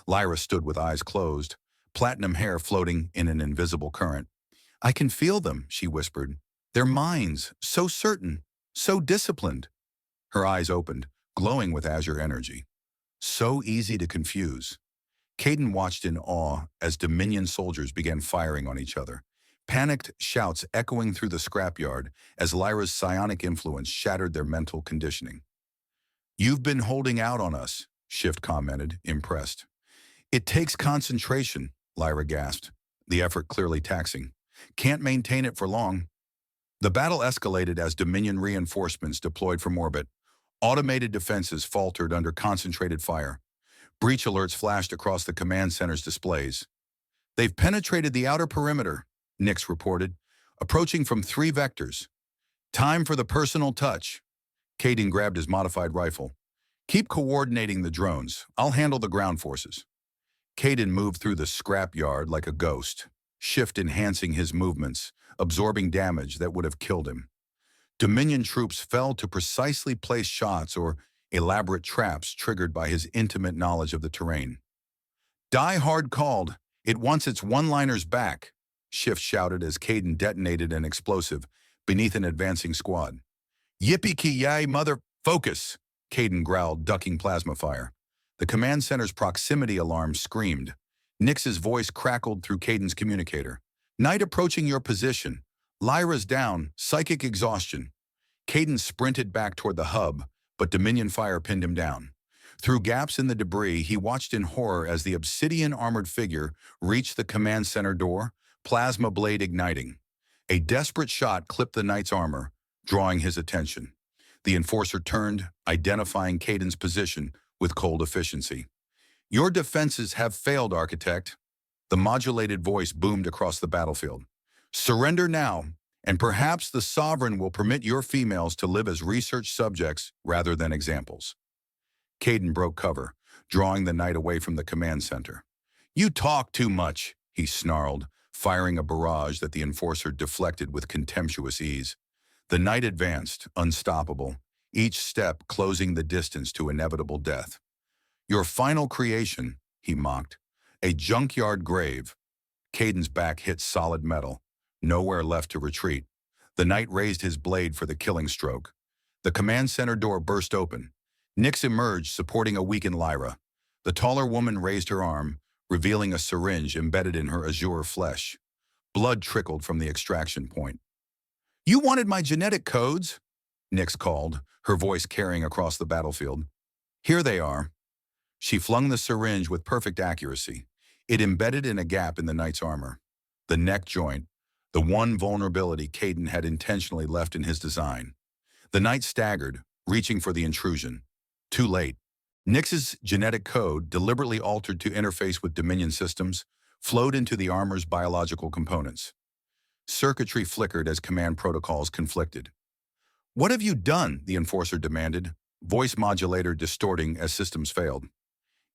Speaker 1: Lyra stood with eyes closed, platinum hair floating in an invisible current. I can feel them, she whispered. Their minds, so certain, so disciplined. Her eyes opened, glowing with azure energy. So easy to confuse. Caden watched in awe as Dominion soldiers began firing on each other. Panicked shouts echoing through the scrapyard as Lyra's psionic influence shattered their mental conditioning. You've been holding out on us, Shift commented, impressed. It takes concentration, Lyra gasped, the effort clearly taxing. Can't maintain it for long. The battle escalated as Dominion reinforcements deployed from orbit. Automated defenses faltered under concentrated fire. Breach alerts flashed across the command center's displays. They've penetrated the outer perimeter, Nyx reported, approaching from 3 vectors. Time for the personal touch. Caden grabbed his modified rifle. Keep coordinating the drones. I'll handle the ground forces. Caden moved through the scrapyard like a ghost, shift enhancing his movements, absorbing damage that would have killed him. Dominion troops fell to precisely placed shots or elaborate traps triggered by his intimate knowledge of the terrain. Die Hard called. It wants its one-liners back, Shift shouted as Caden detonated an explosive beneath an advancing squad. Yippee-ki-yay, mother... Focus, Caden growled, ducking plasma fire. The command center's proximity alarm screamed. Nix's voice crackled through Caden's communicator. Knight approaching your position. Lyra's down, psychic exhaustion. Caden sprinted back toward the hub, but Dominion fire pinned him down. Through gaps in the debris, he watched in horror as the obsidian-armored figure reached the command center door, plasma blade igniting. A desperate shot clipped the knight's armor, drawing his attention. The enforcer turned, identifying Caden's position with cold efficiency. Your defenses have failed, Architect. The modulated voice boomed across the battlefield. Surrender now, and perhaps the Sovereign will permit your females to live as research subjects rather than examples. Caden broke cover, drawing the knight away from the command center. You talk too much, he snarled, firing a barrage that the enforcer deflected with contemptuous ease. The knight advanced, unstoppable, each step closing the distance to inevitable death. Your final creation, he mocked, a junkyard grave. Caden's back hit solid metal, nowhere left to retreat. The knight raised his blade for the killing stroke. The command center door burst open. Nix emerged, supporting a weakened Lyra. The taller woman raised her arm, revealing a syringe embedded in her azure flesh. Blood trickled from the extraction point. You wanted my genetic codes? Nix called, her voice carrying across the battlefield. Here they are. She flung the syringe with perfect accuracy. It embedded in a gap in the knight's armor. The neck joint, the one vulnerability Caden had intentionally left in his design. The knight staggered, reaching for the intrusion. Too late. Nix's genetic code, deliberately altered to interface with Dominion systems, flowed into the armor's biological components. Circuitry flickered as command protocols conflicted. What have you done? The enforcer demanded, voice modulator distorting as systems failed.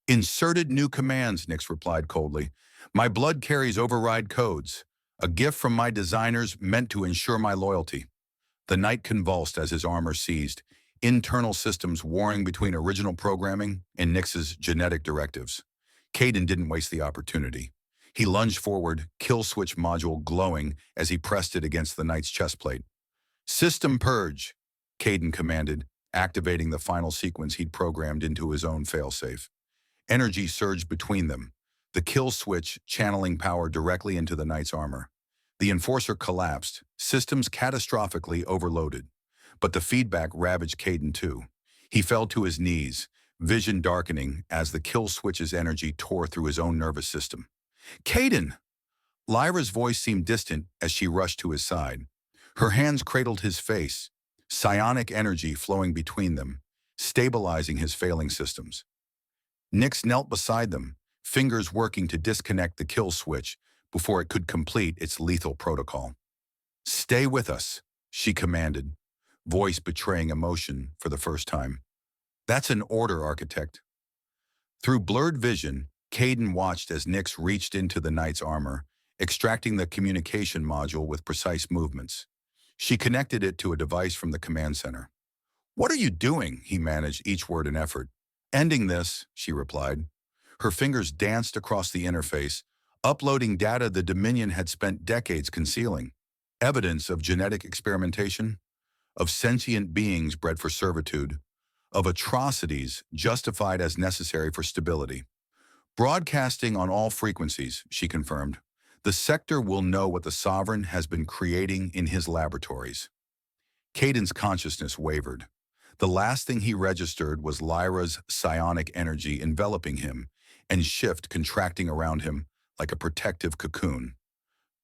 Speaker 1: Inserted new commands, Nix replied coldly. My blood carries override codes, a gift from my designers meant to ensure my loyalty. The knight convulsed as his armor seized, internal systems warring between original programming and Nix's genetic directives. Caden didn't waste the opportunity. He lunged forward, kill switch module glowing as he pressed it against the knight's chest plate. System purge, Caden commanded, activating the final sequence he'd programmed into his own failsafe. Energy surged between them, the kill switch channeling power directly into the knight's armor. The enforcer collapsed, systems catastrophically overloaded. But the feedback ravaged Caden too. He fell to his knees, vision darkening as the kill switch's energy tore through his own nervous system. Caden! Lyra's voice seemed distant as she rushed to his side. Her hands cradled his face, psionic energy flowing between them, stabilizing his failing systems. Nix knelt beside them, fingers working to disconnect the kill switch before it could complete its lethal protocol. Stay with us, she commanded, voice betraying emotion for the first time. That's an order, Architect. Through blurred vision, Caden watched as Nix reached into the knight's armor, extracting the communication module with precise movements. She connected it to a device from the command center. What are you doing? He managed each word in effort. Ending this, she replied. Her fingers danced across the interface, uploading data the Dominion had spent decades concealing. Evidence of genetic experimentation, of sentient beings bred for servitude, of atrocities justified as necessary for stability. Broadcasting on all frequencies, she confirmed. The sector will know what the Sovereign has been creating in his laboratories. Caden's consciousness wavered. The last thing he registered was Lyra's psionic energy enveloping him and Shift contracting around him like a protective cocoon.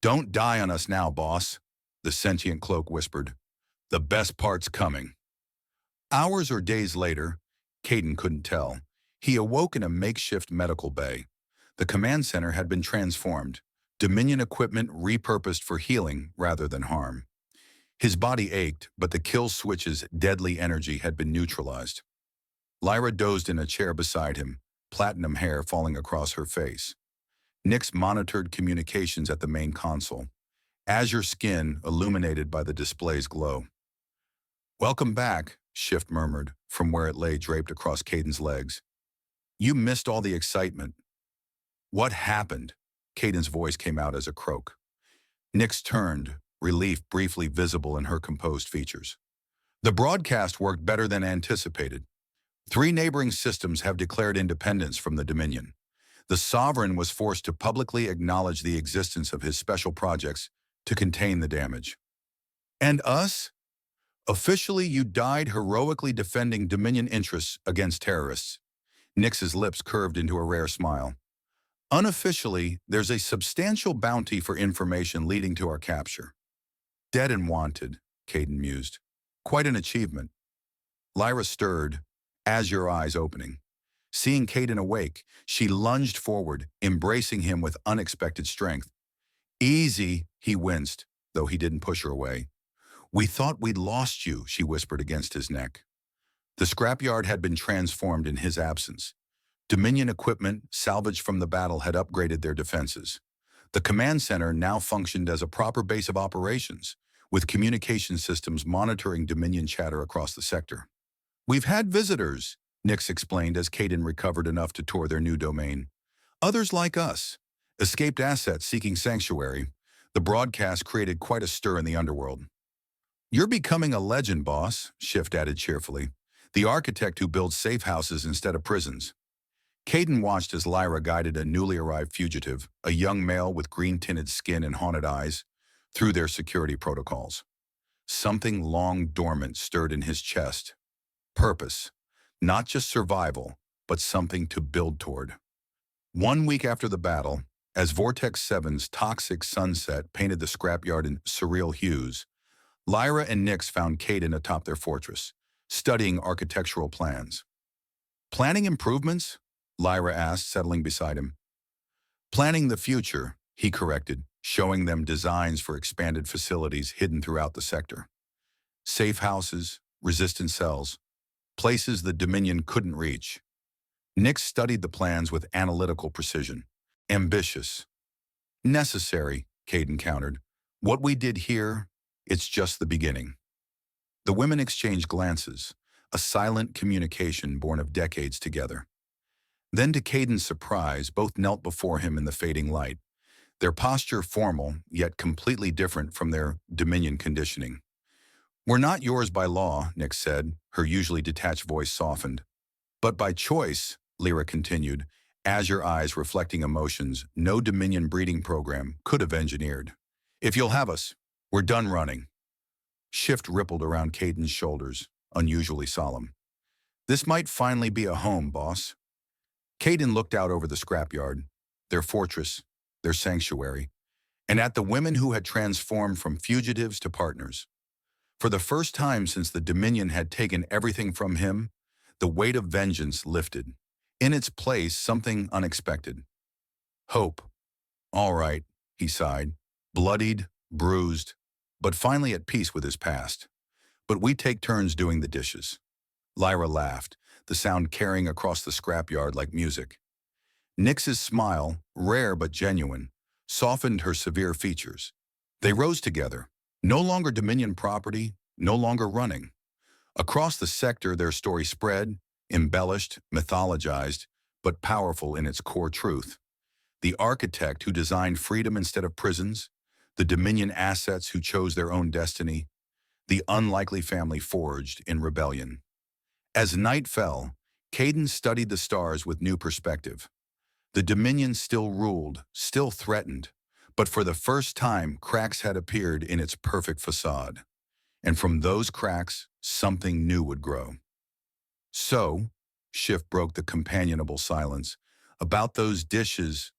Speaker 1: Don't die on us now, boss, the sentient cloak whispered. The best part's coming. Hours or days later, Caden couldn't tell. He awoke in a makeshift medical bay. The command center had been transformed, Dominion equipment repurposed for healing rather than harm. His body ached, but the kill switch's deadly energy had been neutralized. Lyra dozed in a chair beside him, platinum hair falling across her face. Nyx monitored communications at the main console, azure skin illuminated by the display's glow. "Welcome back," Shift murmured, from where it lay draped across Caden's legs. "You missed all the excitement." "What happened?" Caden's voice came out as a croak. Nyx turned, relief briefly visible in her composed features. "The broadcast worked better than anticipated. 3 neighboring systems have declared independence from the Dominion. The Sovereign was forced to publicly acknowledge the existence of his special projects to contain the damage. And us? Officially, you died heroically defending Dominion interests against terrorists." Nyx's lips curved into a rare smile. "Unofficially, there's a substantial bounty for information leading to our capture." "Dead and wanted," Caden mused. "Quite an achievement." Lyra stirred, azure eyes opening. Seeing Caden awake, she lunged forward, embracing him with unexpected strength. "Easy," he winced, though he didn't push her away. "We thought we'd lost you," she whispered against his neck. The scrapyard had been transformed in his absence. Dominion equipment, salvaged from the battle, had upgraded their defenses. The command center now functioned as a proper base of operations, with communication systems monitoring Dominion chatter across the sector. "We've had visitors," Nyx explained as Caden recovered enough to tour their new domain. "Others like us. Escaped assets seeking sanctuary. The broadcast created quite a stir in the underworld." "You're becoming a legend, boss," Shift added cheerfully. "The architect who builds safe houses instead of prisons." Caden watched as Lyra guided a newly arrived fugitive, a young male with green-tinted skin and haunted eyes, through their security protocols. Something long dormant stirred in his chest. Purpose. Not just survival, but something to build toward. 1 week after the battle, as Vortex 7's toxic sunset painted the scrapyard in surreal hues, Lyra and Nyx found Caden atop their fortress, studying architectural plans. "Planning improvements?" Lyra asked, settling beside him. "Planning the future," he corrected, showing them designs for expanded facilities hidden throughout the sector. Safe houses, resistant cells, places the Dominion couldn't reach. Nyx studied the plans with analytical precision. "Ambitious." "Necessary," Caden countered. "What we did here, it's just the beginning." The women exchanged glances, a silent communication born of decades together. Then, to Caden's surprise, both knelt before him in the fading light, their posture formal, yet completely different from their Dominion conditioning. "We're not yours by law," Nyx said, her usually detached voice softened. "But by choice," Lyra continued, azure eyes reflecting emotions no Dominion breeding program could have engineered. "If you'll have us, we're done running." Shift rippled around Caden's shoulders, unusually solemn. "This might finally be a home, boss." Caden looked out over the scrapyard, their fortress, their sanctuary, and at the women who had transformed from fugitives to partners. For the first time since the Dominion had taken everything from him, the weight of vengeance lifted. In its place, something unexpected. Hope. "All right," he sighed, bloodied, bruised, but finally at peace with his past. "But we take turns doing the dishes." Lyra laughed, the sound carrying across the scrapyard like music. Nyx's smile, rare but genuine, softened her severe features. They rose together, no longer Dominion property, no longer running. Across the sector their story spread, embellished, mythologized, but powerful in its core truth. The architect who designed freedom instead of prisons, the Dominion assets who chose their own destiny, the unlikely family forged in rebellion. As night fell, Caden studied the stars with new perspective. The Dominion still ruled, still threatened, but for the first time cracks had appeared in its perfect facade. And from those cracks, something new would grow. "So," Schiff broke the companionable silence, "about those dishes,